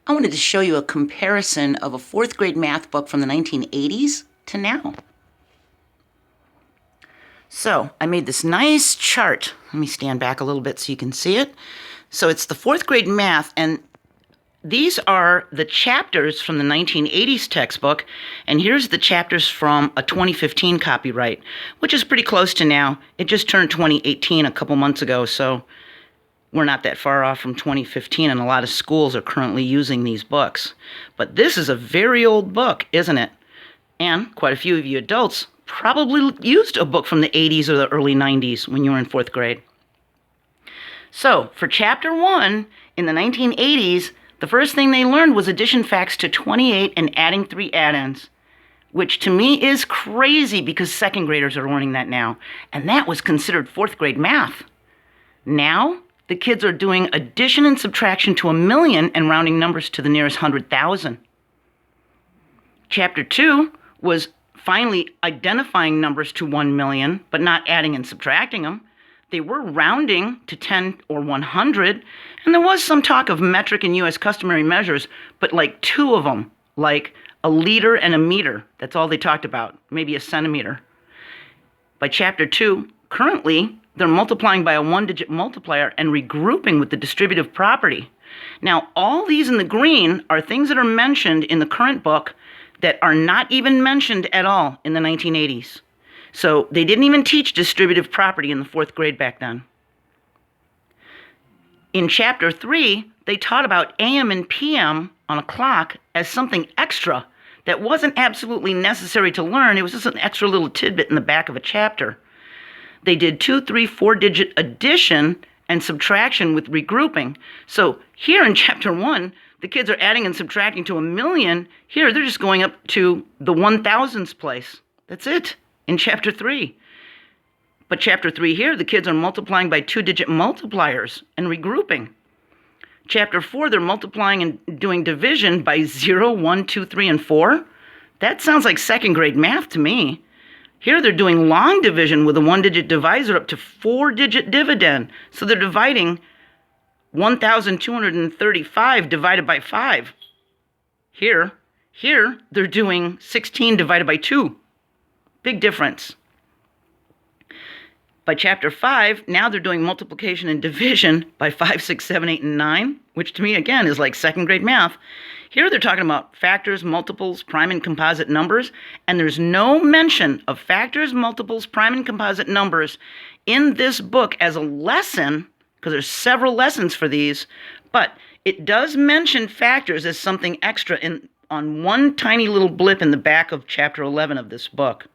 I wanted to show you a comparison of a fourth grade math book from the 1980s to now. So I made this nice chart. Let me stand back a little bit so you can see it. So it's the fourth grade math, and these are the chapters from the 1980s textbook, and here's the chapters from a 2015 copyright, which is pretty close to now. It just turned 2018 a couple months ago, so we're not that far off from 2015, and a lot of schools are currently using these books. But this is a very old book, isn't it? And quite a few of you adults probably used a book from the 80s or the early 90s when you were in fourth grade. So for chapter 1 in the 1980s, the first thing they learned was addition facts to 28 and adding 3 add-ins, which to me is crazy because second graders are learning that now. And that was considered fourth grade math. Now, the kids are doing addition and subtraction to 1,000,000 and rounding numbers to the nearest 100,000. Chapter 2 was finally identifying numbers to 1,000,000, but not adding and subtracting them. They were rounding to 10 or 100, and there was some talk of metric and U.S. customary measures, but like 2 of them, like a liter and a meter. That's all they talked about, maybe a centimeter. By chapter 2, currently, they're multiplying by a 1-digit multiplier and regrouping with the distributive property. Now, all these in the green are things that are mentioned in the current book that are not even mentioned at all in the 1980s. So they didn't even teach distributive property in the fourth grade back then. In chapter 3, they taught about AM and PM on a clock as something extra that wasn't absolutely necessary to learn. It was just an extra little tidbit in the back of a chapter. They did 2, 3, 4-digit addition and subtraction with regrouping. So here in chapter 1, the kids are adding and subtracting to 1,000,000. Here, they're just going up to the 1,000ths place. That's it in chapter 3. But chapter 3 here, the kids are multiplying by 2-digit multipliers and regrouping. Chapter 4, they're multiplying and doing division by 0, 1, 2, 3, and 4. That sounds like second grade math to me. Here they're doing long division with a 1-digit divisor up to 4-digit dividend. So they're dividing 1,235 divided by 5. Here they're doing 16 divided by 2. Big difference. By chapter 5, now they're doing multiplication and division by 5, 6, 7, 8, and 9, which to me, again, is like second grade math. Here they're talking about factors, multiples, prime and composite numbers, and there's no mention of factors, multiples, prime and composite numbers in this book as a lesson, because there's several lessons for these, but it does mention factors as something extra on one tiny little blip in the back of chapter 11 of this book.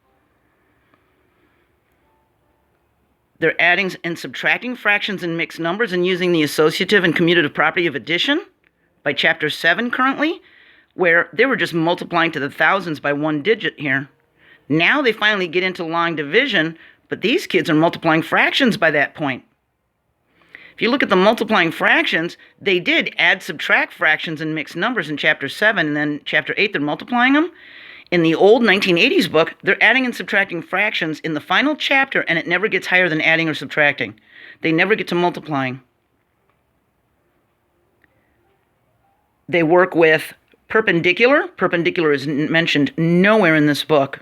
They're adding and subtracting fractions and mixed numbers and using the associative and commutative property of addition by chapter 7 currently, where they were just multiplying to the thousands by 1 digit here. Now they finally get into long division, but these kids are multiplying fractions by that point. If you look at the multiplying fractions, they did add, subtract fractions and mixed numbers in chapter 7, and then chapter 8 they're multiplying them. In the old 1980s book, they're adding and subtracting fractions in the final chapter, and it never gets higher than adding or subtracting. They never get to multiplying. They work with perpendicular. Perpendicular is mentioned nowhere in this book.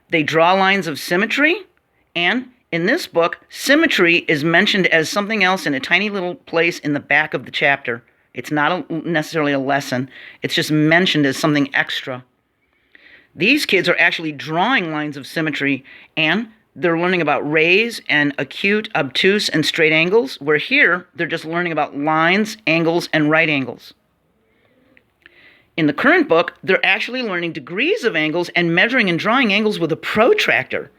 They draw lines of symmetry, and in this book, symmetry is mentioned as something else in a tiny little place in the back of the chapter. It's not necessarily a lesson. It's just mentioned as something extra. These kids are actually drawing lines of symmetry, and they're learning about rays and acute, obtuse, and straight angles, where here they're just learning about lines, angles, and right angles. In the current book, they're actually learning degrees of angles and measuring and drawing angles with a protractor.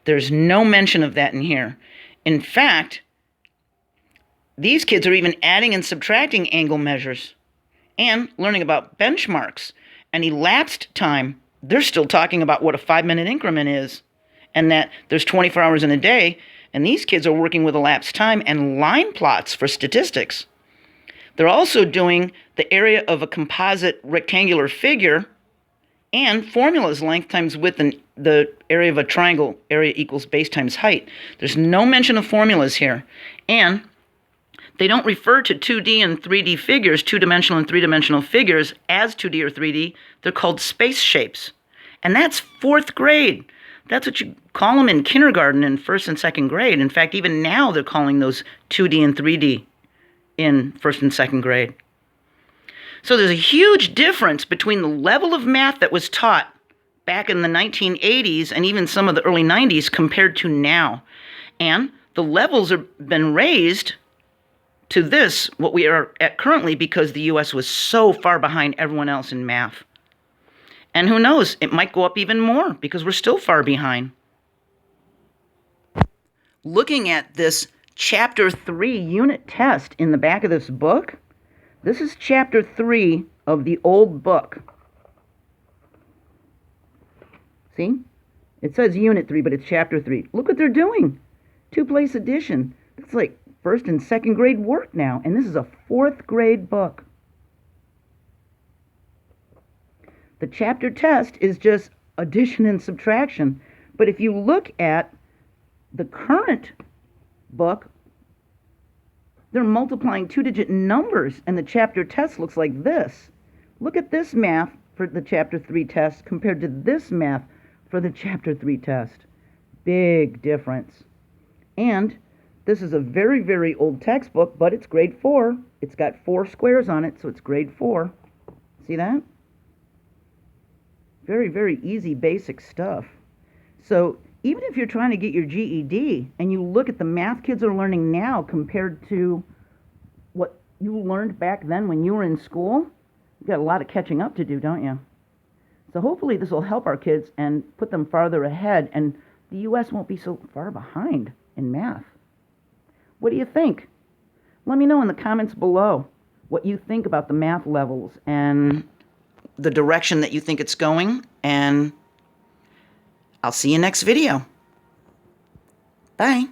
There's no mention of that in here. In fact, these kids are even adding and subtracting angle measures and learning about benchmarks and elapsed time. They're still talking about what a 5-minute increment is, and that there's 24 hours in a day, and these kids are working with elapsed time and line plots for statistics. They're also doing the area of a composite rectangular figure and formulas: length times width, and the area of a triangle, area equals base times height. There's no mention of formulas here. And They don't refer to 2D and 3D figures, two-dimensional and three-dimensional figures, as 2D or 3D. They're called space shapes. And that's 4th grade. That's what you call them in kindergarten and 1st and 2nd grade. In fact, even now they're calling those 2D and 3D in 1st and 2nd grade. So there's a huge difference between the level of math that was taught back in the 1980s and even some of the early 90s compared to now. And the levels have been raised to this, what we are at currently, because the U.S. was so far behind everyone else in math. And who knows, it might go up even more because we're still far behind. Looking at this Chapter 3 unit test in the back of this book, this is Chapter 3 of the old book. See? It says Unit 3, but it's Chapter 3. Look what they're doing. 2-place addition. That's like 1st and 2nd grade work now, and this is a 4th grade book. The chapter test is just addition and subtraction. But if you look at the current book, they're multiplying 2-digit numbers, and the chapter test looks like this. Look at this math for the Chapter 3 test compared to this math for the Chapter 3 test. Big difference. And this is a very, very old textbook, but it's grade 4. It's got 4 squares on it, so it's grade 4. See that? Very, very easy, basic stuff. So even if you're trying to get your GED and you look at the math kids are learning now compared to what you learned back then when you were in school, you've got a lot of catching up to do, don't you? So hopefully this will help our kids and put them farther ahead, and the U.S. won't be so far behind in math. What do you think? Let me know in the comments below what you think about the math levels and the direction that you think it's going, and I'll see you next video. Bye.